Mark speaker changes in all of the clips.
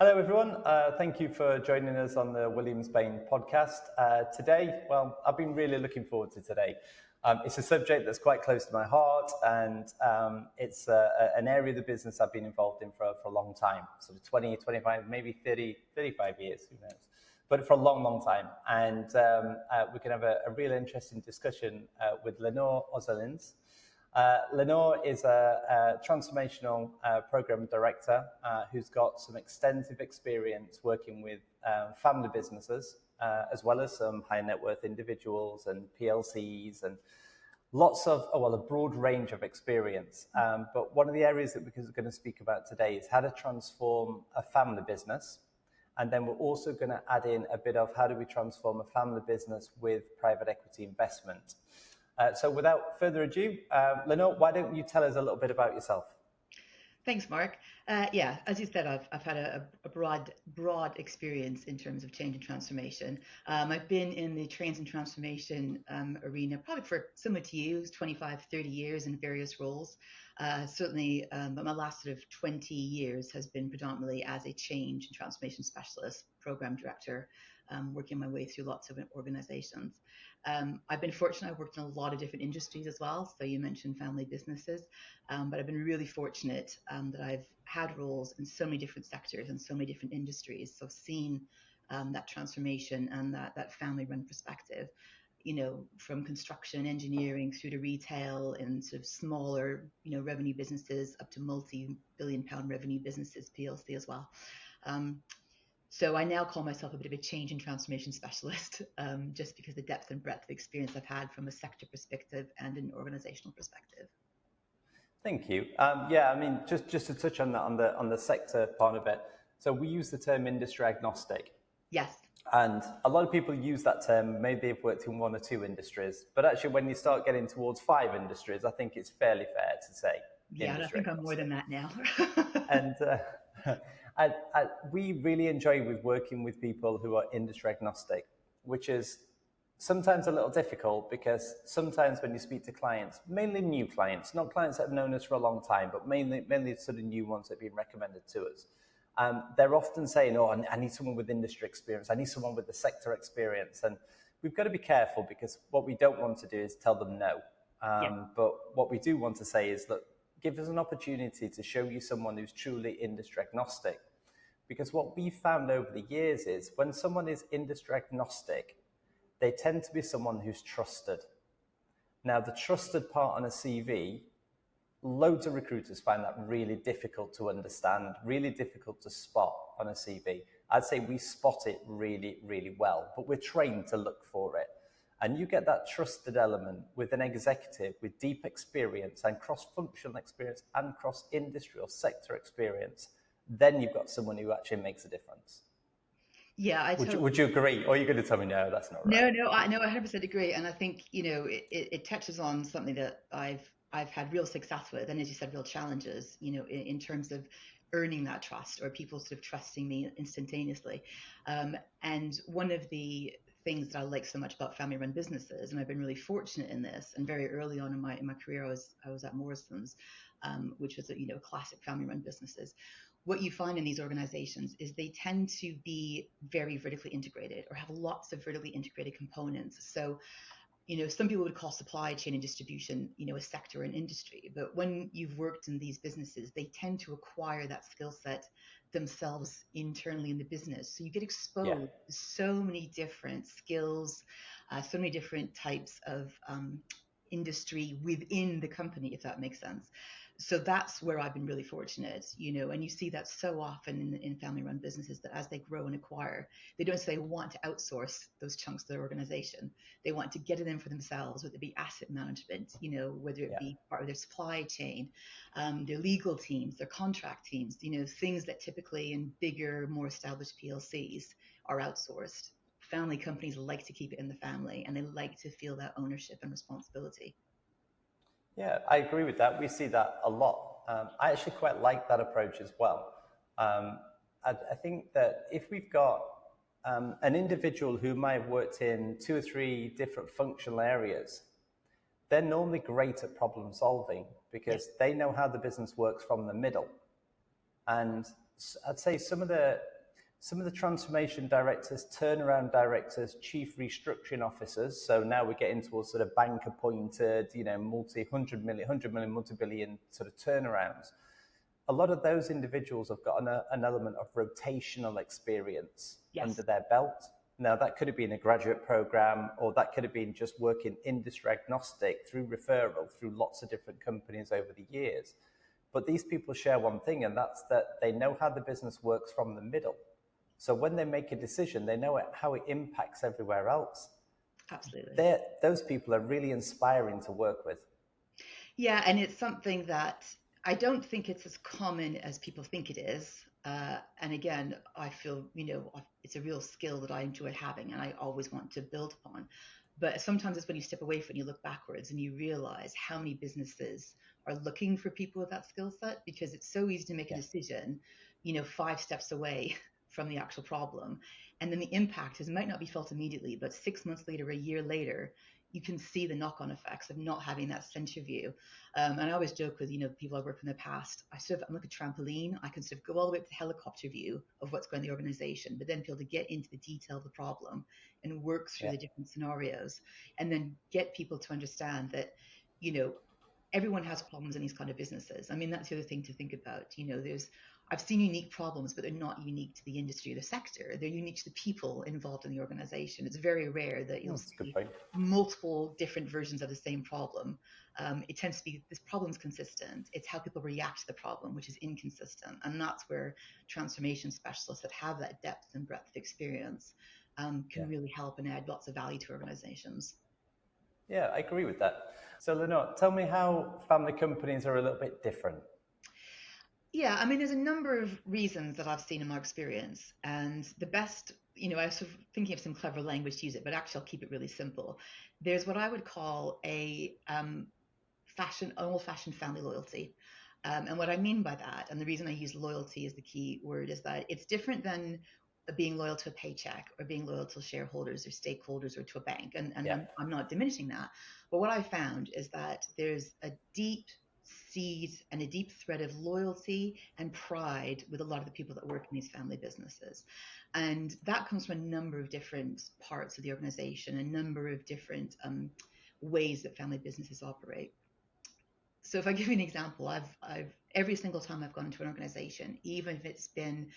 Speaker 1: Hello, everyone. Thank you for joining us on the Williams Bain podcast. Today, well, I've been really looking forward to today. It's a subject that's quite close to my heart, and it's an area of the business I've been involved in for a long time, sort of 20, 25, maybe 30, 35 years, who knows, but for a long, long time. And we can have a real interesting discussion with Lenore Ozolins. Lenore is a transformational program director who's got some extensive experience working with family businesses, as well as some high net worth individuals and PLCs and lots of, a broad range of experience. But one of the areas that we're going to speak about today is how to transform a family business. And then we're also going to add in a bit of how do we transform a family business with private equity investment. So without further ado, Lenore, why don't you tell us a little bit about yourself?
Speaker 2: Thanks, Mark. As you said, I've had a broad experience in terms of change and transformation. I've been in the change and transformation arena probably for similar to you, 25, 30 years in various roles. Certainly, but my last sort of 20 years has been predominantly as a change and transformation specialist, program director, working my way through lots of organizations. I've been fortunate. I've worked in a lot of different industries as well. So you mentioned family businesses, but I've been really fortunate that I've had roles in so many different sectors and so many different industries. So I've seen that transformation and that family-run perspective, from construction, engineering through to retail and sort of smaller, revenue businesses up to multi-billion-pound revenue businesses, PLC as well. So I now call myself a bit of a change and transformation specialist, just because the depth and breadth of experience I've had from a sector perspective and an organizational perspective.
Speaker 1: Thank you. Just to touch on that, on the sector part of it. So we use the term industry agnostic.
Speaker 2: Yes.
Speaker 1: And a lot of people use that term. Maybe they've worked in one or two industries, but actually, when you start getting towards 5 industries, I think it's fairly fair to say.
Speaker 2: Yeah, I think I'm more than that now.
Speaker 1: And we really enjoy working with people who are industry agnostic, which is sometimes a little difficult because sometimes when you speak to clients, mainly new clients, not clients that have known us for a long time, but mainly sort of new ones that have been recommended to us, they're often saying, I need someone with industry experience. I need someone with the sector experience. And we've got to be careful because what we don't want to do is tell them no. But what we do want to say is, look, give us an opportunity to show you someone who's truly industry agnostic. Because what we've found over the years is when someone is industry agnostic, they tend to be someone who's trusted. Now, the trusted part on a CV, loads of recruiters find that really difficult to understand, really difficult to spot on a CV. I'd say we spot it really, really well, but we're trained to look for it. And you get that trusted element with an executive with deep experience and cross-functional experience and cross-industry or sector experience, then you've got someone who actually makes a difference.
Speaker 2: Yeah,
Speaker 1: would you agree? Or are you going to tell me, no, that's not right?
Speaker 2: No, I 100% agree. And I think, it touches on something that I've had real success with. And as you said, real challenges, in terms of earning that trust or people sort of trusting me instantaneously. And one of the things that I like so much about family-run businesses, and I've been really fortunate in this, and very early on in my career, I was at Morrison's, which was a classic family-run businesses. What you find in these organizations is they tend to be very vertically integrated or have lots of vertically integrated components. So, some people would call supply chain and distribution, a sector and industry. But when you've worked in these businesses, they tend to acquire that skill set themselves internally in the business. So you get exposed to so many different skills, so many different types of industry within the company, if that makes sense. So that's where I've been really fortunate, and you see that so often in family-run businesses that as they grow and acquire, they don't say want to outsource those chunks of their organization. They want to get it in for themselves, whether it be asset management, whether it be part of their supply chain, their legal teams, their contract teams, things that typically in bigger, more established PLCs are outsourced. Family companies like to keep it in the family, and they like to feel that ownership and responsibility.
Speaker 1: Yeah, I agree with that. We see that a lot. I actually quite like that approach as well. I think that if we've got an individual who might have worked in 2 or 3 different functional areas, they're normally great at problem solving because they know how the business works from the middle. And I'd say some of the some of the transformation directors, turnaround directors, chief restructuring officers. So now we're getting towards sort of bank appointed, multi-100 million, multi-billion sort of turnarounds. A lot of those individuals have got an element of rotational experience under their belt. Now, that could have been a graduate program, or that could have been just working industry agnostic through referral through lots of different companies over the years. But these people share one thing, and that's that they know how the business works from the middle. So when they make a decision, they know how it impacts everywhere else.
Speaker 2: Absolutely.
Speaker 1: Those people are really inspiring to work with.
Speaker 2: Yeah, and it's something that I don't think it's as common as people think it is. And again, I feel, it's a real skill that I enjoy having and I always want to build upon. But sometimes it's when you step away from it, you look backwards and you realize how many businesses are looking for people with that skill set, because it's so easy to make a decision, 5 steps away from the actual problem. And then the impact might not be felt immediately, but 6 months later, a year later, you can see the knock-on effects of not having that center view. And I always joke with, people I've worked with in the past, I'm like a trampoline. I can sort of go all the way up to the helicopter view of what's going on in the organization, but then be able to get into the detail of the problem and work through the different scenarios, and then get people to understand that, everyone has problems in these kind of businesses. I mean, that's the other thing to think about. I've seen unique problems, but they're not unique to the industry or the sector. They're unique to the people involved in the organization. It's very rare that you'll see multiple different versions of the same problem. It tends to be this problem's consistent. It's how people react to the problem, which is inconsistent. And that's where transformation specialists that have that depth and breadth of experience can really help and add lots of value to organizations.
Speaker 1: Yeah, I agree with that. So Lenore, tell me how family companies are a little bit different.
Speaker 2: Yeah, I mean, there's a number of reasons that I've seen in my experience, and the best, I was sort of thinking of some clever language to use it, but actually I'll keep it really simple. There's what I would call a old-fashioned family loyalty. And what I mean by that, and the reason I use loyalty as the key word, is that it's different than being loyal to a paycheck or being loyal to shareholders or stakeholders or to a bank. And I'm not diminishing that. But what I found is that there's a deep seed and a deep thread of loyalty and pride with a lot of the people that work in these family businesses. And that comes from a number of different parts of the organization, a number of different ways that family businesses operate. So if I give you an example, I've every single time I've gone into an organization, even if it's been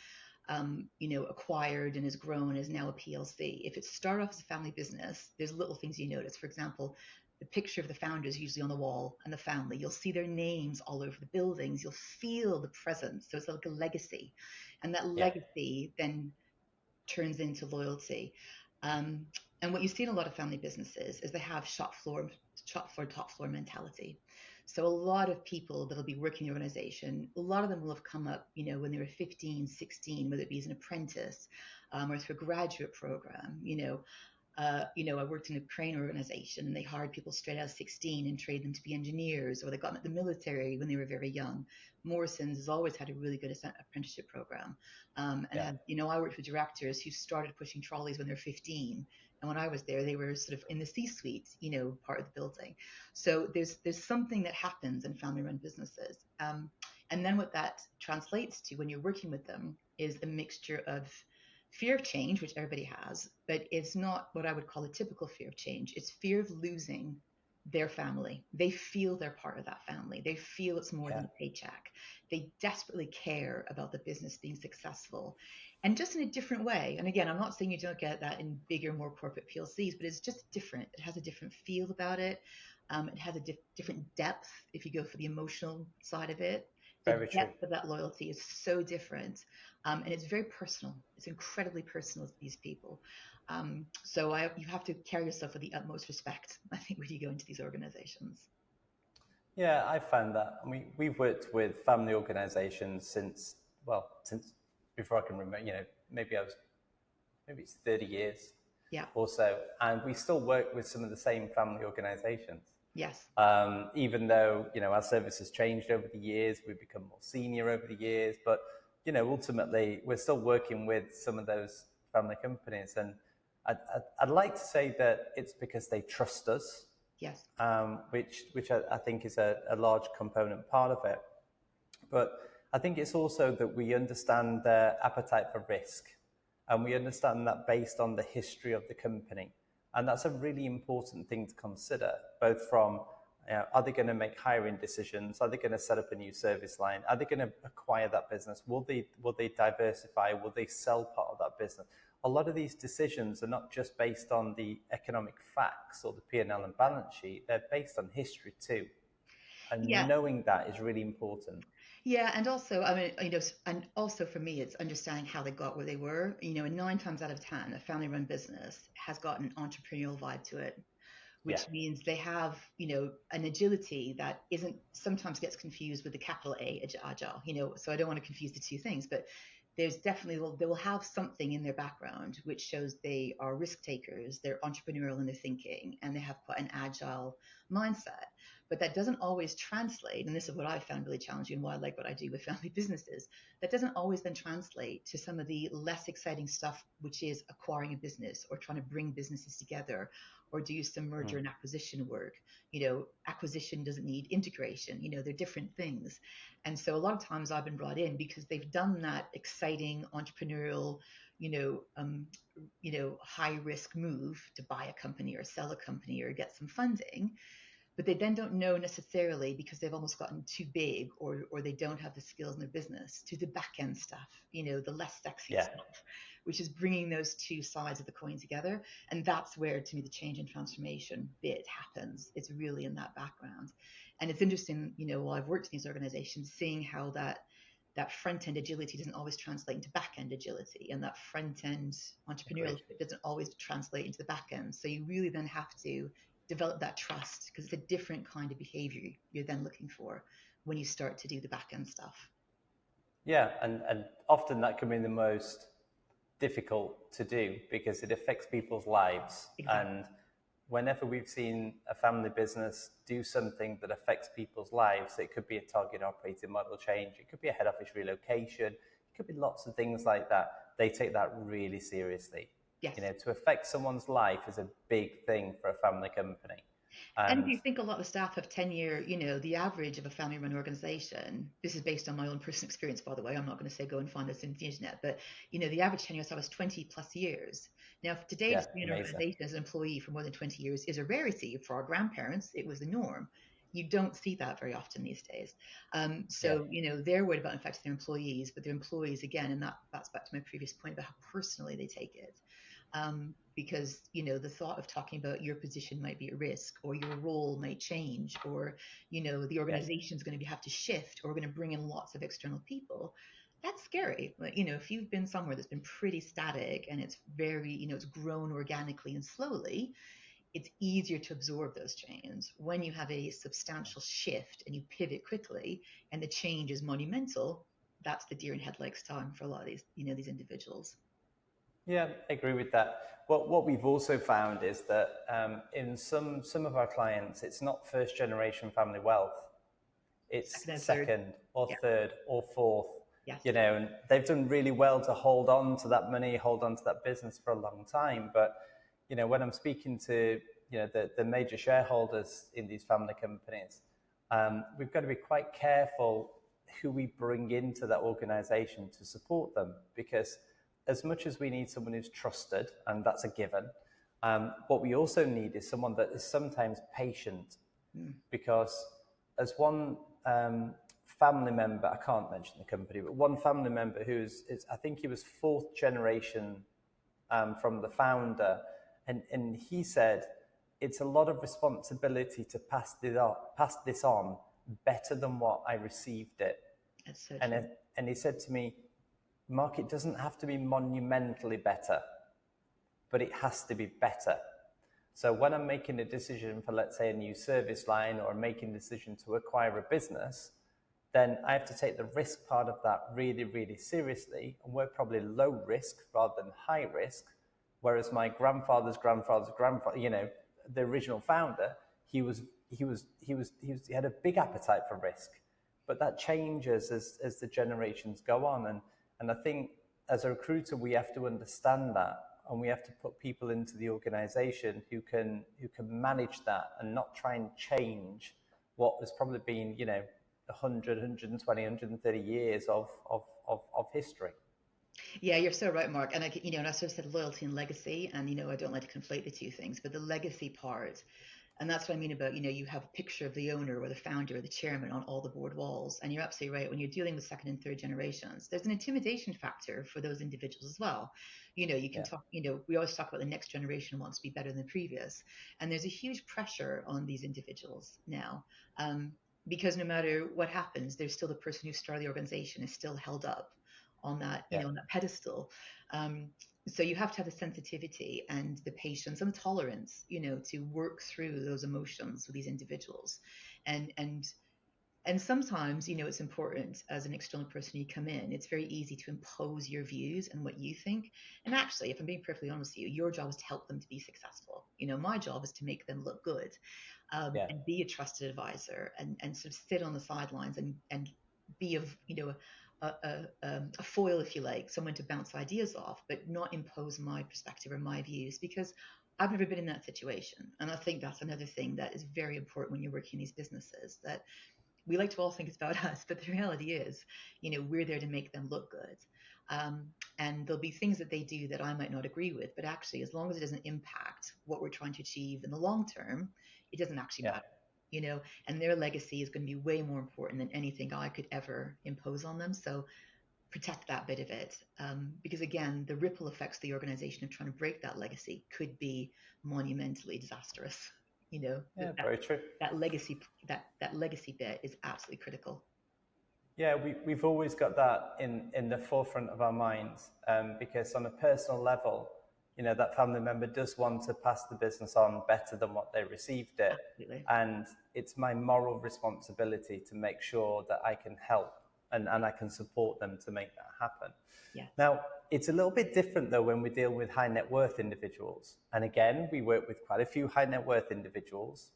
Speaker 2: acquired and has grown, is now a PLC. If it started off as a family business, there's little things you notice. For example, the picture of the founders usually on the wall and the family. You'll see their names all over the buildings. You'll feel the presence. So it's like a legacy. And that legacy then turns into loyalty. And what you see in a lot of family businesses is they have shop floor, top floor mentality. So a lot of people that'll be working in the organization, a lot of them will have come up, when they were 15, 16, whether it be as an apprentice or through a graduate program. I worked in a crane organization and they hired people straight out of 16 and trained them to be engineers, or they got them at the military when they were very young. Morrison's has always had a really good apprenticeship program. I worked with directors who started pushing trolleys when they were 15. And when I was there, they were sort of in the C-suite, part of the building. So there's something that happens in family-run businesses. And then what that translates to when you're working with them is a mixture of fear of change, which everybody has, but it's not what I would call a typical fear of change. It's fear of losing their family. They feel they're part of that family. They feel it's more than a paycheck. They desperately care about the business being successful, and just in a different way. And again, I'm not saying you don't get that in bigger, more corporate PLCs, but it's just different. It has a different feel about it. It has a different depth if you go for the emotional side of it. The depth of that loyalty is so different. And it's very personal. It's incredibly personal to these people. So you have to carry yourself with the utmost respect, I think, when you go into these organizations.
Speaker 1: Yeah, I found that. I mean, we've worked with family organizations since before I can remember, maybe it's 30 years or so. And we still work with some of the same family organizations.
Speaker 2: Yes.
Speaker 1: Even though, our service has changed over the years, we've become more senior over the years, but, ultimately we're still working with some of those family companies. And I'd like to say that it's because they trust us.
Speaker 2: Yes.
Speaker 1: Which I think is a large component part of it. But I think it's also that we understand their appetite for risk. and we understand that based on the history of the company. And that's a really important thing to consider, both from are they going to make hiring decisions? Are they going to set up a new service line? Are they going to acquire that business? Will they diversify? Will they sell part of that business? A lot of these decisions are not just based on the economic facts or the P&L and balance sheet. They're based on history too. And knowing that is really important.
Speaker 2: Yeah, and also, I mean, and also for me, it's understanding how they got where they were. And 9 times out of 10, a family-run business has got an entrepreneurial vibe to it, which means they have, an agility that isn't sometimes gets confused with the capital A, agile. So I don't want to confuse the two things, but there's definitely they will have something in their background which shows they are risk takers, they're entrepreneurial in their thinking, and they have quite an agile mindset. But that doesn't always translate, and this is what I found really challenging and why I like what I do with family businesses, that doesn't always then translate to some of the less exciting stuff, which is acquiring a business or trying to bring businesses together or do some merger and acquisition work. Acquisition doesn't need integration. They're different things. And so a lot of times I've been brought in because they've done that exciting entrepreneurial, high risk move to buy a company or sell a company or get some funding. But they then don't know necessarily because they've almost gotten too big or they don't have the skills in their business to the back end stuff, the less sexy stuff, which is bringing those two sides of the coin together. And that's where, to me, the change and transformation bit happens. It's really in that background. And it's interesting, while I've worked in these organizations, seeing how that front end agility doesn't always translate into back end agility, and that front end entrepreneurial doesn't always translate into the back end. So you really then have to develop that trust because it's a different kind of behavior you're then looking for when you start to do the back end stuff.
Speaker 1: Yeah, and often that can be the most difficult to do because it affects people's lives. Exactly. And whenever we've seen a family business do something that affects people's lives, it could be a target operating model change, it could be a head office relocation, it could be lots of things like that. They take that really seriously. Yes. To affect someone's life is a big thing for a family company.
Speaker 2: And if you think a lot of staff have tenure, the average of a family-run organization, this is based on my own personal experience, by the way, I'm not going to say go and find this in the internet, but, the average tenure staff is 20 plus years. Now, today, to be an organization as an employee for more than 20 years is a rarity. For our grandparents, it was the norm. You don't see that very often these days. They're worried about infecting their employees, but their employees, again, and that's back to my previous point about how personally they take it. Because, the thought of talking about your position might be at risk or your role might change or, the organization is going to have to shift or we're going to bring in lots of external people. That's scary. But, if you've been somewhere that's been pretty static and it's very, it's grown organically and slowly, it's easier to absorb those changes. When you have a substantial shift and you pivot quickly and the change is monumental, that's the deer in headlights time for a lot of these, these individuals.
Speaker 1: Yeah, I agree with that. What we've also found is that in some of our clients, it's not first generation family wealth. It's second or third or fourth. Yes. And they've done really well to hold on to that money, hold on to that business for a long time. But, when I'm speaking to, the major shareholders in these family companies, we've got to be quite careful who we bring into that organization to support them, because as much as we need someone who's trusted, and that's a given, what we also need is someone that is sometimes patient, because as one family member, I can't mention the company, but one family member I think he was fourth generation from the founder, and he said, it's a lot of responsibility to pass this on better than what I received it.
Speaker 2: That's so true.
Speaker 1: And he said to me, Mark, it doesn't have to be monumentally better, but it has to be better. So when I'm making a decision for, let's say, a new service line or making a decision to acquire a business, then I have to take the risk part of that really, really seriously. And we're probably low risk rather than high risk. Whereas my grandfather's grandfather, the original founder, he had a big appetite for risk. But that changes as the generations go on. And I think as a recruiter, we have to understand that, and we have to put people into the organization who can manage that and not try and change what has probably been, 100, 120, 130 years of history.
Speaker 2: Yeah, you're so right, Mark. And and I sort of said loyalty and legacy, and I don't like to conflate the two things, but the legacy part. And that's what I mean about, you have a picture of the owner or the founder or the chairman on all the board walls. And you're absolutely right. When you're dealing with second and third generations, there's an intimidation factor for those individuals as well. You can
Speaker 1: Yeah,
Speaker 2: talk, we always talk about the next generation wants to be better than the previous. And there's a huge pressure on these individuals now. Because no matter what happens, there's still the person who started the organization is still held up on that,
Speaker 1: yeah,
Speaker 2: on that pedestal. Um, so you have to have the sensitivity and the patience and the tolerance, to work through those emotions with these individuals. And and and sometimes, it's important as an external person you come in, it's very easy to impose your views and what you think. And actually, if I'm being perfectly honest with you, your job is to help them to be successful. My job is to make them look good,
Speaker 1: yeah,
Speaker 2: and be a trusted advisor, and sort of sit on the sidelines and be a foil, if you like, someone to bounce ideas off, but not impose my perspective or my views, because I've never been in that situation. And I think that's another thing that is very important when you're working in these businesses, that we like to all think it's about us, but the reality is, we're there to make them look good. Um, and there'll be things that they do that I might not agree with, but actually, as long as it doesn't impact what we're trying to achieve in the long term, it doesn't actually
Speaker 1: yeah.
Speaker 2: matter. And their legacy is going to be way more important than anything I could ever impose on them. So protect that bit of it, because again, the ripple effects of the organization of trying to break that legacy could be monumentally disastrous. You know that
Speaker 1: Yeah,
Speaker 2: that,
Speaker 1: very true.
Speaker 2: that legacy that legacy bit is absolutely critical.
Speaker 1: Yeah, we've always got that in the forefront of our minds, because on a personal level, that family member does want to pass the business on better than what they received it.
Speaker 2: Absolutely.
Speaker 1: And it's my moral responsibility to make sure that I can help and I can support them to make that happen.
Speaker 2: Yeah.
Speaker 1: Now, it's a little bit different though when we deal with high net worth individuals. And again, we work with quite a few high net worth individuals,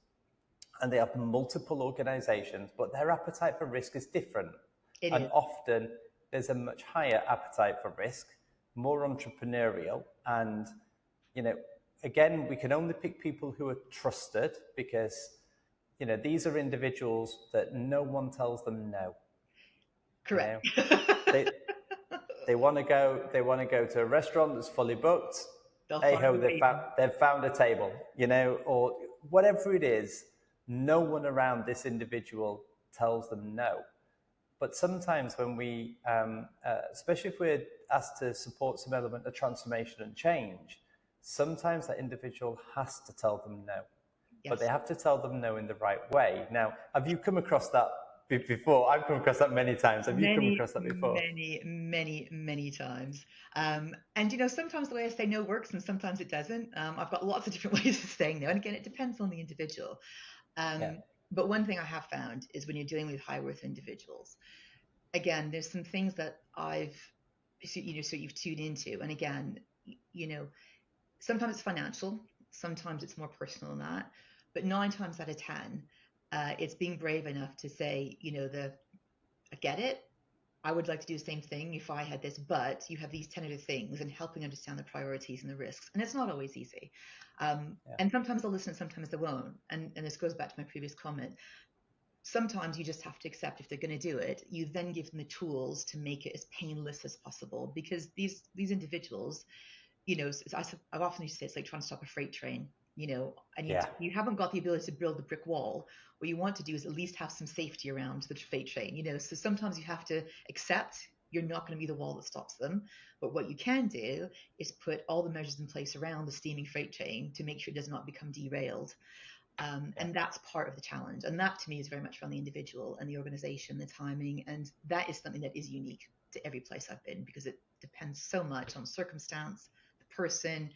Speaker 1: and they have multiple organizations, but their appetite for risk is different.
Speaker 2: It
Speaker 1: And
Speaker 2: is.
Speaker 1: often there's a much higher appetite for risk, more entrepreneurial. And, again, we can only pick people who are trusted, because, these are individuals that no one tells them no. You
Speaker 2: Correct.
Speaker 1: know, they, they want to go to a restaurant that's fully booked.
Speaker 2: They'll
Speaker 1: Hey
Speaker 2: find
Speaker 1: ho,
Speaker 2: a way.
Speaker 1: they've found a table, or whatever it is. No one around this individual tells them no. But sometimes when we, especially if we're asked to support some element of transformation and change, sometimes that individual has to tell them no. But they
Speaker 2: Yes.
Speaker 1: have to tell them no in the right way. Now, have you come across that before? I've come across that many times. Have you come
Speaker 2: Many,
Speaker 1: across that before?
Speaker 2: many, many, many times. And sometimes the way I say no works and sometimes it doesn't. I've got lots of different ways of saying no. And again, it depends on the individual.
Speaker 1: Yeah,
Speaker 2: But one thing I have found is when you're dealing with high worth individuals, again, there's some things that so you've tuned into. And again, you know, sometimes it's financial, sometimes it's more personal than that. But 9 times out of 10, it's being brave enough to say, I get it. I would like to do the same thing if I had this, but you have these 10 other things, and helping understand the priorities and the risks. And it's not always easy.
Speaker 1: yeah,
Speaker 2: And sometimes they'll listen, sometimes they won't. And this goes back to my previous comment. Sometimes you just have to accept if they're going to do it. You then give them the tools to make it as painless as possible, because these individuals, I've often used to say it's like trying to stop a freight train, and
Speaker 1: yeah,
Speaker 2: you haven't got the ability to build the brick wall. What you want to do is at least have some safety around the freight train, So sometimes you have to accept you're not going to be the wall that stops them. But what you can do is put all the measures in place around the steaming freight train to make sure it does not become derailed.
Speaker 1: yeah,
Speaker 2: And that's part of the challenge. And that to me is very much around the individual and the organization, the timing. And that is something that is unique to every place I've been, because it depends so much on circumstance, the person,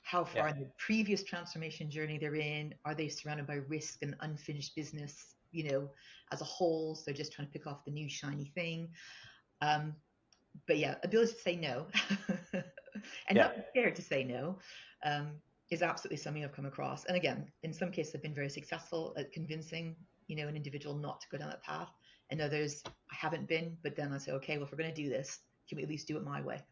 Speaker 2: how
Speaker 1: yeah,
Speaker 2: far in the previous transformation journey they're in. Are they surrounded by risk and unfinished business, as a whole? So just trying to pick off the new shiny thing. But yeah, ability to say no and
Speaker 1: yeah.
Speaker 2: not be scared to say no, um, is absolutely something I've come across. And again, in some cases, I've been very successful at convincing, an individual not to go down that path. And others, I haven't been. But then I say, okay, well, if we're going to do this, can we at least do it my way?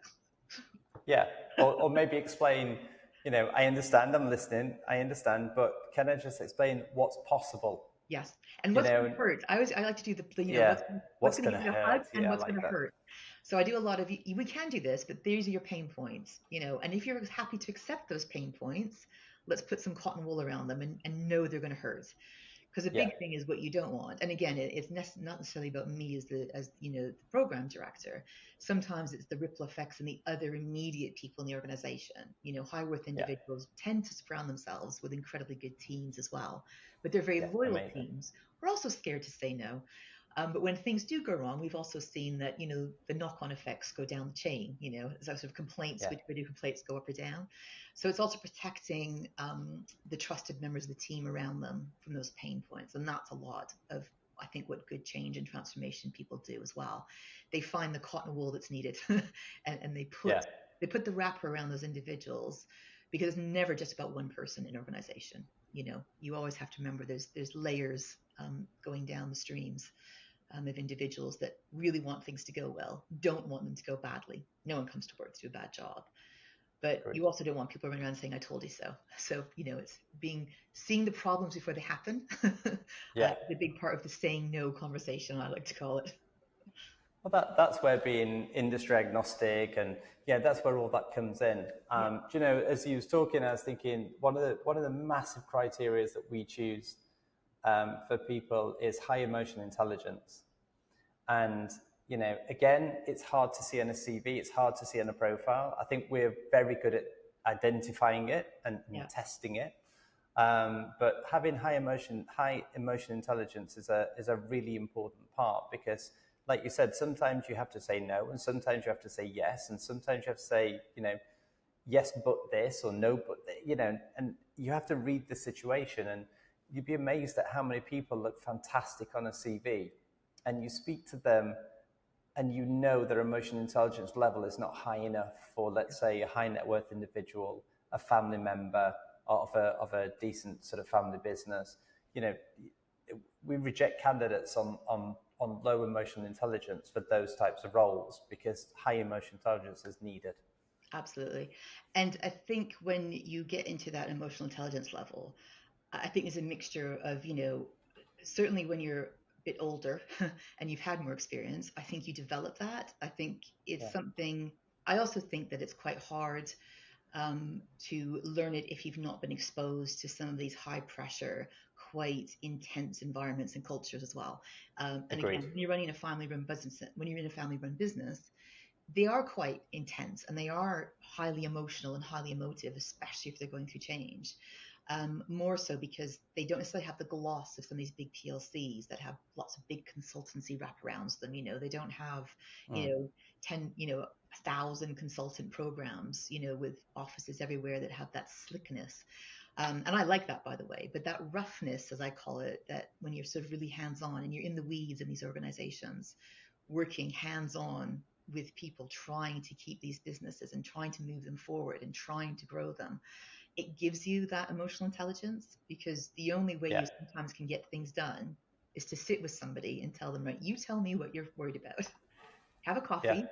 Speaker 1: Yeah, or maybe explain, I understand, I'm listening, I understand, but can I just explain what's possible?
Speaker 2: Yes. And
Speaker 1: You
Speaker 2: what's going
Speaker 1: know,
Speaker 2: to hurt? I like to do the
Speaker 1: yeah,
Speaker 2: what's
Speaker 1: what's
Speaker 2: going to
Speaker 1: going
Speaker 2: give
Speaker 1: to
Speaker 2: you a hug
Speaker 1: hurt?
Speaker 2: and
Speaker 1: Yeah, I
Speaker 2: what's going
Speaker 1: like
Speaker 2: to
Speaker 1: that.
Speaker 2: hurt. So I do a lot of, we can do this, but these are your pain points, and if you're happy to accept those pain points, let's put some cotton wool around them and know they're going to hurt. Because a
Speaker 1: Yeah,
Speaker 2: big thing is what you don't want. And again, it's not necessarily about me as the program director. Sometimes it's the ripple effects and the other immediate people in the organization. High worth
Speaker 1: yeah,
Speaker 2: individuals tend to surround themselves with incredibly good teams as well, but they're very
Speaker 1: yeah,
Speaker 2: loyal
Speaker 1: amazing.
Speaker 2: teams. We're also scared to say no. But when things do go wrong, we've also seen that, the knock-on effects go down the chain, as sort of complaints,
Speaker 1: Yeah,
Speaker 2: where do complaints go up or down? So it's also protecting the trusted members of the team around them from those pain points. And that's a lot of, I think, what good change and transformation people do as well. They find the cotton wool that's needed and they
Speaker 1: yeah,
Speaker 2: put the wrapper around those individuals, because it's never just about one person in an organization. You always have to remember there's layers going down the streams of individuals that really want things to go well, don't want them to go badly. No one comes to work to do a bad job, but
Speaker 1: agreed.
Speaker 2: you also don't want people running around saying, "I told you so." So, it's seeing the problems before they happen.
Speaker 1: Yeah.
Speaker 2: The big part of the saying no conversation, I like to call it.
Speaker 1: Well, that's where being industry agnostic, and yeah, that's where all that comes in.
Speaker 2: Yeah.
Speaker 1: As you was talking, I was thinking one of the massive criteria that we choose for people is high emotional intelligence. And again, it's hard to see on a CV, it's hard to see on a profile. I think we're very good at identifying it and
Speaker 2: Yeah.
Speaker 1: testing it. But having high emotion intelligence is a really important part, because, like you said, sometimes you have to say no, and sometimes you have to say yes, and sometimes you have to say, yes, but this, or no, but and you have to read the situation, and you'd be amazed at how many people look fantastic on a CV, and you speak to them, and their emotional intelligence level is not high enough for, let's say, a high net worth individual, a family member of a decent sort of family business. We reject candidates on low emotional intelligence for those types of roles, because high emotional intelligence is needed.
Speaker 2: Absolutely. And I think when you get into that emotional intelligence level, I think there's a mixture of, certainly when you're a bit older and you've had more experience, I think you develop that. I think it's
Speaker 1: Yeah,
Speaker 2: something, I also think that it's quite hard to learn it if you've not been exposed to some of these high pressure, quite intense environments and cultures as well. And again,
Speaker 1: agreed.
Speaker 2: when you're running a family run business, when you're in a family run business, they are quite intense and they are highly emotional and highly emotive, especially if they're going through change. More so because they don't necessarily have the gloss of some of these big PLCs that have lots of big consultancy wraparounds them. They don't have,
Speaker 1: Mm.
Speaker 2: 10, 1,000 consultant programs, with offices everywhere that have that slickness. And I like that, by the way, but that roughness, as I call it, that when you're sort of really hands on and you're in the weeds in these organizations, working hands on with people trying to keep these businesses and trying to move them forward and trying to grow them, it gives you that emotional intelligence, because the only way
Speaker 1: Yeah,
Speaker 2: you sometimes can get things done is to sit with somebody and tell them, right, you tell me what you're worried about. Have a
Speaker 1: yeah,
Speaker 2: coffee.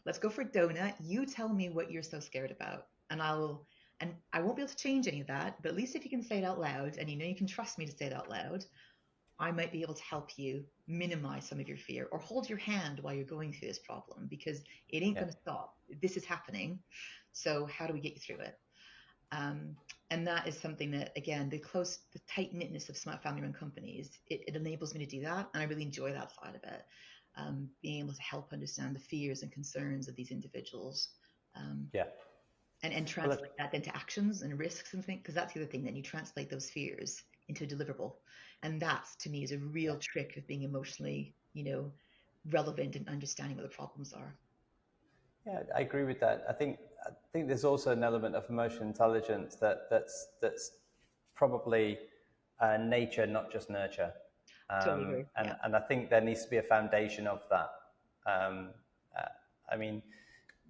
Speaker 2: Let's go for a donut. You tell me what you're so scared about. And I won't be able to change any of that, but at least if you can say it out loud and you can trust me to say it out loud, I might be able to help you minimize some of your fear or hold your hand while you're going through this problem, because it ain't
Speaker 1: yeah,
Speaker 2: going to stop. This is happening. So how do we get you through it? Um, and that is something that, again, the tight knitness of smart family run companies, it enables me to do that. And I really enjoy that side of it. Being able to help understand the fears and concerns of these individuals. Um,
Speaker 1: yeah.
Speaker 2: and
Speaker 1: Well,
Speaker 2: translate that into actions and risks and things, because that's the other thing. Then you translate those fears into a deliverable, and that's, to me, is a
Speaker 1: yeah,
Speaker 2: real trick of being emotionally, relevant and understanding what the problems are.
Speaker 1: yeah, I agree with that. I think there's also an element of emotional intelligence that's probably nature, not just nurture.
Speaker 2: Totally agree.
Speaker 1: And
Speaker 2: Yeah.
Speaker 1: and I think there needs to be a foundation of that. Um, uh, I mean,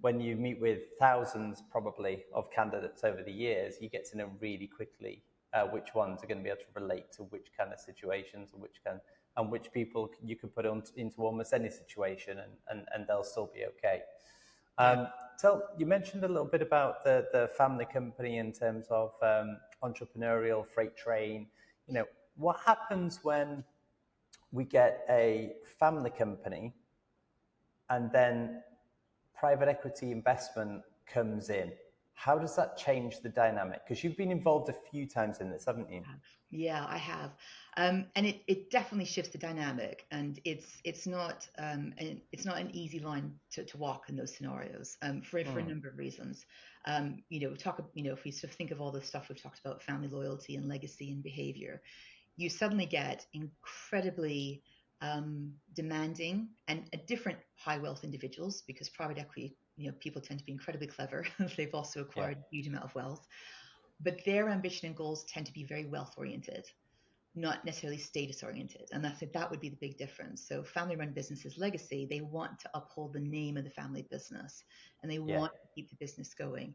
Speaker 1: when you meet with thousands probably of candidates over the years, you get to know really quickly which ones are going to be able to relate to which kind of situations, and which people you can put into almost any situation, and they'll still be okay.
Speaker 2: Yeah.
Speaker 1: You mentioned a little bit about the family company in terms of entrepreneurial freight train. You know, what happens when we get a family company and then private equity investment comes in? How does that change the dynamic? Because you've been involved a few times in this, haven't you?
Speaker 2: Yeah, I have, and it definitely shifts the dynamic, and it's not an easy line to walk in those scenarios, for a number of reasons. If we sort of think of all the stuff we've talked about, family loyalty and legacy and behavior, you suddenly get incredibly demanding and different high wealth individuals, because private equity, people tend to be incredibly clever. They've also
Speaker 1: Yeah,
Speaker 2: acquired a huge amount of wealth, but their ambition and goals tend to be very wealth oriented, not necessarily status oriented. And I think that would be the big difference. So family run businesses legacy, they want to uphold the name of the family business, and they
Speaker 1: yeah,
Speaker 2: want to keep the business going.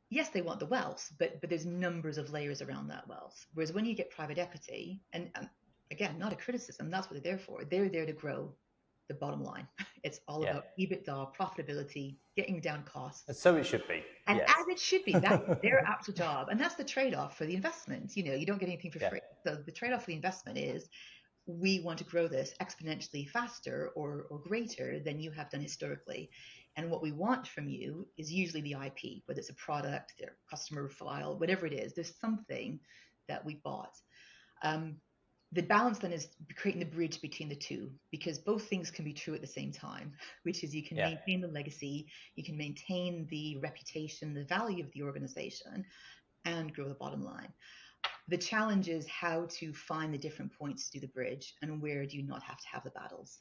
Speaker 2: Yes, they want the wealth, but there's numbers of layers around that wealth. Whereas when you get private equity, and again, not a criticism, that's what they're there for. They're there to grow the bottom line. It's all
Speaker 1: yeah.
Speaker 2: about EBITDA, profitability, getting down costs.
Speaker 1: So it should be,
Speaker 2: And
Speaker 1: yes.
Speaker 2: as it should be, that's their actual job. And that's the trade-off for the investment. You don't get anything for
Speaker 1: Yeah,
Speaker 2: free. So the trade-off for the investment is, we want to grow this exponentially faster or greater than you have done historically. And what we want from you is usually the IP, whether it's a product, their customer file, whatever it is, there's something that we bought. The balance then is creating the bridge between the two, because both things can be true at the same time, which is you can
Speaker 1: yeah,
Speaker 2: maintain the legacy, you can maintain the reputation, the value of the organization, and grow the bottom line. The challenge is how to find the different points to do the bridge, and where do you not have to have the battles.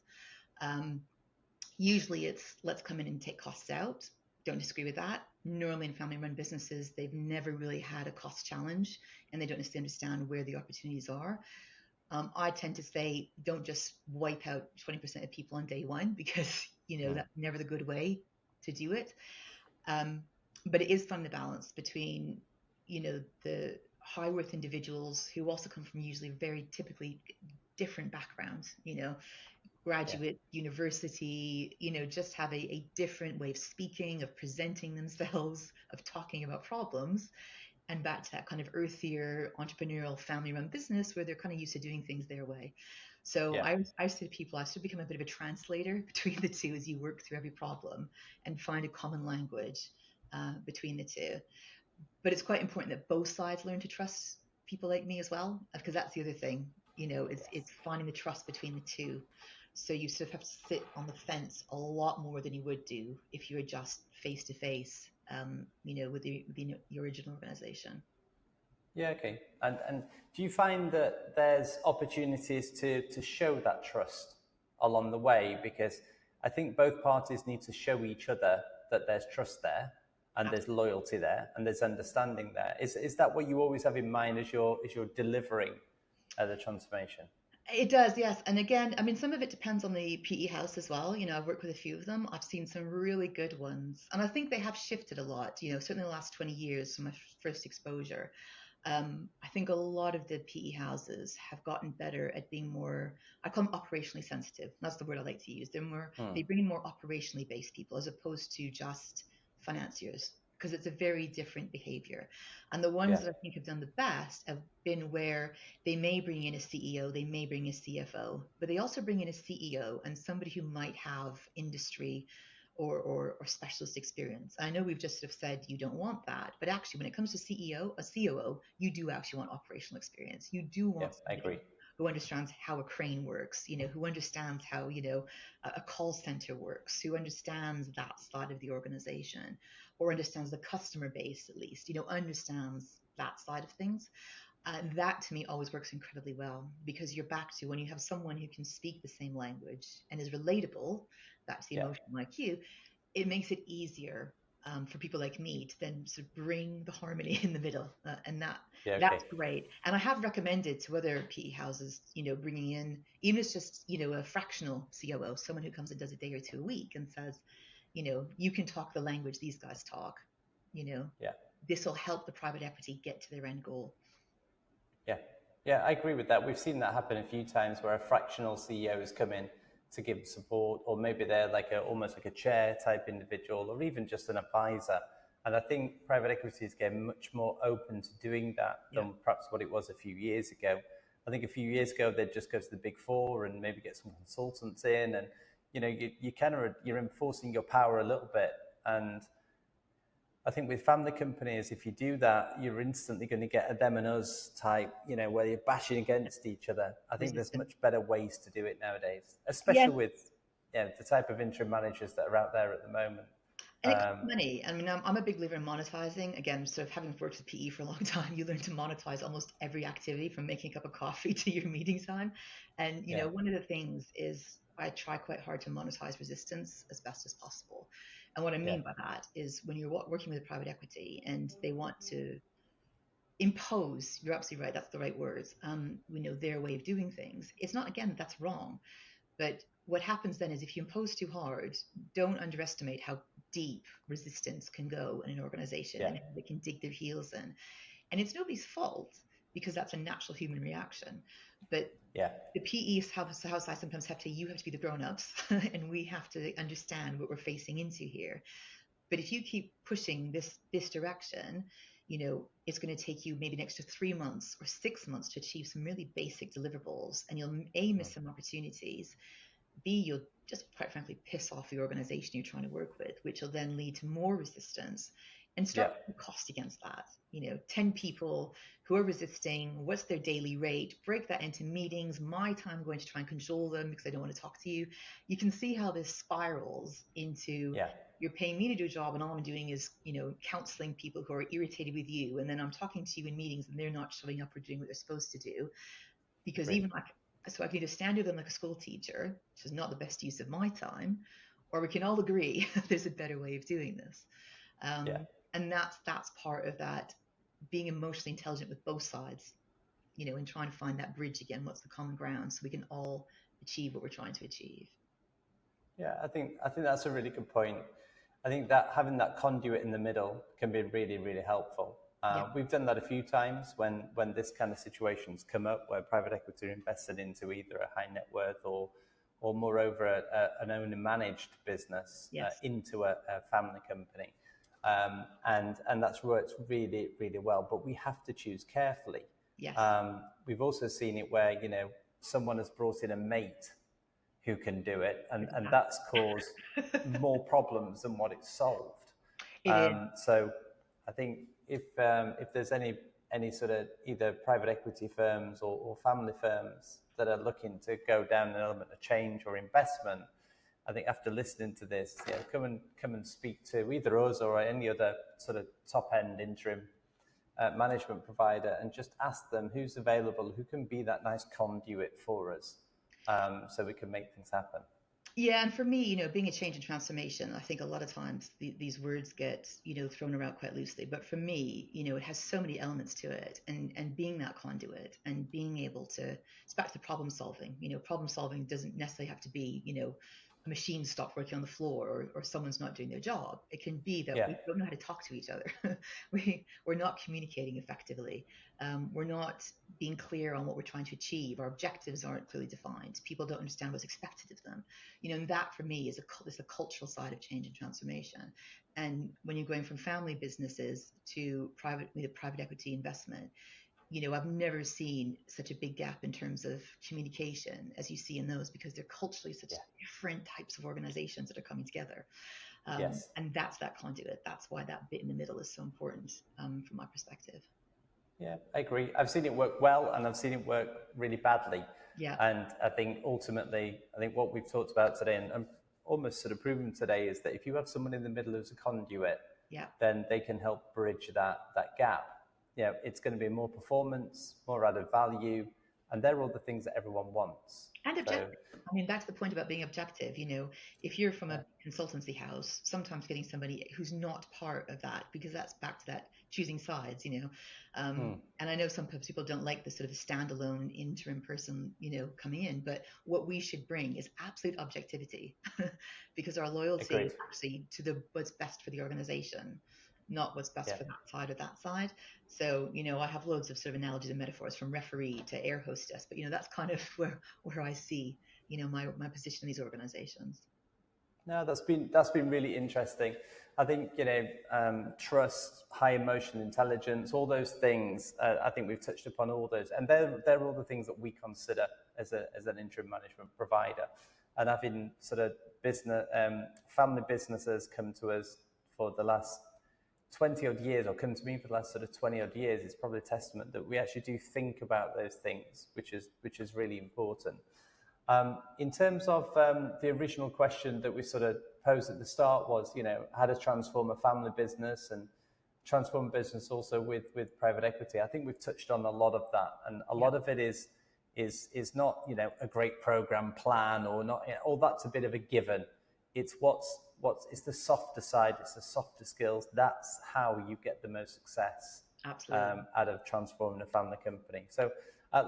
Speaker 2: Usually it's, let's come in and take costs out. Don't disagree with that. Normally in family run businesses, they've never really had a cost challenge, and they don't necessarily understand where the opportunities are. I tend to say, don't just wipe out 20% of people on day one, because that's never the good way to do it. But it is finding the balance between the high worth individuals who also come from usually very typically different backgrounds,
Speaker 1: yeah,
Speaker 2: graduate university, just have a different way of speaking, of presenting themselves, of talking about problems, and back to that kind of earthier entrepreneurial family run business where they're kind of used to doing things their way. So
Speaker 1: yeah.
Speaker 2: I say to people, I should become a bit of a translator between the two as you work through every problem and find a common language between the two. But it's quite important that both sides learn to trust people like me as well, because that's the other thing, it's finding the trust between the two. So you sort of have to sit on the fence a lot more than you would do if you were just face to face, with the original organization.
Speaker 1: Yeah, okay. And do you find that there's opportunities to show that trust along the way? Because I think both parties need to show each other that there's trust there, and there's loyalty there, and there's understanding there. Is that what you always have in mind as you're delivering the transformation?
Speaker 2: It does, yes. And again, I mean, some of it depends on the PE house as well. I've worked with a few of them. I've seen some really good ones. And I think they have shifted a lot, certainly in the last 20 years from my first exposure. I think a lot of the PE houses have gotten better at being more, I call them operationally sensitive. That's the word I like to use. They bring in more operationally based people as opposed to just financiers, because it's a very different behavior. And the ones
Speaker 1: Yeah,
Speaker 2: that I think have done the best have been where they may bring in a CEO, they may bring a CFO, but they also bring in a CEO and somebody who might have industry or specialist experience. I know we've just sort of said you don't want that, but actually when it comes to a COO, you do actually want operational experience. You do
Speaker 1: yeah,
Speaker 2: want
Speaker 1: I agree.
Speaker 2: somebody who understands how a crane works, who understands how, a call center works, who understands that side of the organization, or understands the customer base at least, understands that side of things. That to me always works incredibly well, because you're back to when you have someone who can speak the same language and is relatable, back to the
Speaker 1: Yeah,
Speaker 2: emotional IQ, it makes it easier for people like me to then sort of bring the harmony in the middle, and
Speaker 1: yeah, okay.
Speaker 2: that's great. And I have recommended to other PE houses, bringing in, even if it's just a fractional COO, someone who comes and does a day or two a week and says, you can talk the language these guys talk, you know,
Speaker 1: Yeah.
Speaker 2: this will help the private equity get to their end goal.
Speaker 1: Yeah, yeah, I agree with that. We've seen that happen a few times where a fractional CEO has come in to give support, or maybe they're like almost like a chair type individual, or even just an advisor. And I think private equity is getting much more open to doing that than perhaps what it was a few years ago. I think a few years ago they'd just go to the big four and maybe get some consultants in, and you're enforcing your power a little bit. And I think with family companies, if you do that, you're instantly going to get a them and us type, where you're bashing against each other. I think there's much better ways to do it nowadays, especially with the type of interim managers that are out there at the moment.
Speaker 2: And it costs money. I mean, I'm a big believer in monetizing. Again, sort of having worked with PE for a long time, you learn to monetize almost every activity from making a cup of coffee to your meeting time. And, one of the things is I try quite hard to monetize resistance as best as possible. And what I mean by that is when you're working with a private equity and they want to impose, you're absolutely right, that's the right words, their way of doing things. It's not, again, that's wrong. But what happens then is if you impose too hard, don't underestimate how deep resistance can go in an organization and how they can dig their heels in. And it's nobody's fault because that's a natural human reaction. But the PE house I sometimes have to, you have to be the grown-ups and we have to understand what we're facing into here. But if you keep pushing this direction, it's going to take you maybe an extra 3 months or 6 months to achieve some really basic deliverables. And you'll A, miss some opportunities. B, you'll just quite frankly piss off the organization you're trying to work with, which will then lead to more resistance and start to cost against that. 10 people who are resisting, what's their daily rate? Break that into meetings. My time going to try and cajole them because I don't want to talk to you. You can see how this spirals into you're paying me to do a job and all I'm doing is, counseling people who are irritated with you. And then I'm talking to you in meetings and they're not showing up or doing what they're supposed to do. Because so I can either stand with them like a school teacher, which is not the best use of my time, or we can all agree there's a better way of doing this. And that's part of that being emotionally intelligent with both sides, and trying to find that bridge again. What's the common ground so we can all achieve what we're trying to achieve?
Speaker 1: Yeah, I think that's a really good point. I think that having that conduit in the middle can be really, really helpful. We've done that a few times when this kind of situations come up where private equity are invested into either a high net worth or moreover an owned and managed business into a family company. And that's worked really, really well, but we have to choose carefully. We've also seen it where, someone has brought in a mate who can do it, and that's caused more problems than what it's solved. So I think if there's any sort of either private equity firms or family firms that are looking to go down an element of change or investment, I think after listening to this, come and speak to either us or any other sort of top end interim management provider and just ask them who's available, who can be that nice conduit for us, so we can make things happen.
Speaker 2: Yeah, and for me, being a change and transformation, I think a lot of times these words get, thrown around quite loosely. But for me, it has so many elements to it, and being that conduit and being able to, it's back to problem solving. Problem solving doesn't necessarily have to be, a machine stopped working on the floor or someone's not doing their job. It can be that we don't know how to talk to each other. We're not communicating effectively. We're not being clear on what we're trying to achieve. Our objectives aren't clearly defined. People don't understand what's expected of them. And that for me is a cultural side of change and transformation. And when you're going from family businesses to private equity investment, I've never seen such a big gap in terms of communication as you see in those, because they're culturally such different types of organizations that are coming together. And that's that conduit. That's why that bit in the middle is so important from my perspective.
Speaker 1: Yeah, I agree. I've seen it work well and I've seen it work really badly. And I think ultimately, what we've talked about today and almost sort of proven today is that if you have someone in the middle who's a conduit, then they can help bridge that gap. It's going to be more performance, more added value, and they're all the things that everyone wants.
Speaker 2: And objective. Back to the point about being objective. If you're from a consultancy house, sometimes getting somebody who's not part of that, because that's back to that choosing sides, And I know sometimes people don't like the sort of standalone interim person, coming in, but what we should bring is absolute objectivity because our loyalty is actually to what's best for the organization, not what's best for that side or that side. So, I have loads of sort of analogies and metaphors from referee to air hostess, but, that's kind of where I see, my position in these organizations.
Speaker 1: No, that's been really interesting. I think trust, high emotional intelligence, all those things. I think we've touched upon all those, and they're all the things that we consider as an interim management provider. And having sort of business family businesses come to us for the last 20 odd years, or come to me for the last sort of 20 odd years, is probably a testament that we actually do think about those things, which is really important. In terms of the original question that we sort of posed at the start was, how to transform a family business and transform a business also with private equity. I think we've touched on a lot of that, and a lot of it is not a great program plan or not. All that's a bit of a given. It's it's the softer side. It's the softer skills. That's how you get the most success.
Speaker 2: Absolutely.
Speaker 1: Out of transforming a family company. So,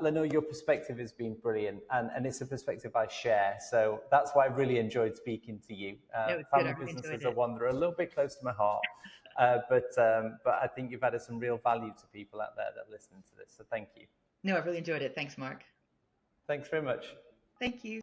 Speaker 1: Lenore, your perspective has been brilliant, and it's a perspective I share. So that's why I really enjoyed speaking to you. Family businesses are one that are a little bit close to my heart, but I think you've added some real value to people out there that are listening to this. So thank you.
Speaker 2: No, I've really enjoyed it. Thanks, Mark.
Speaker 1: Thanks very much.
Speaker 2: Thank you.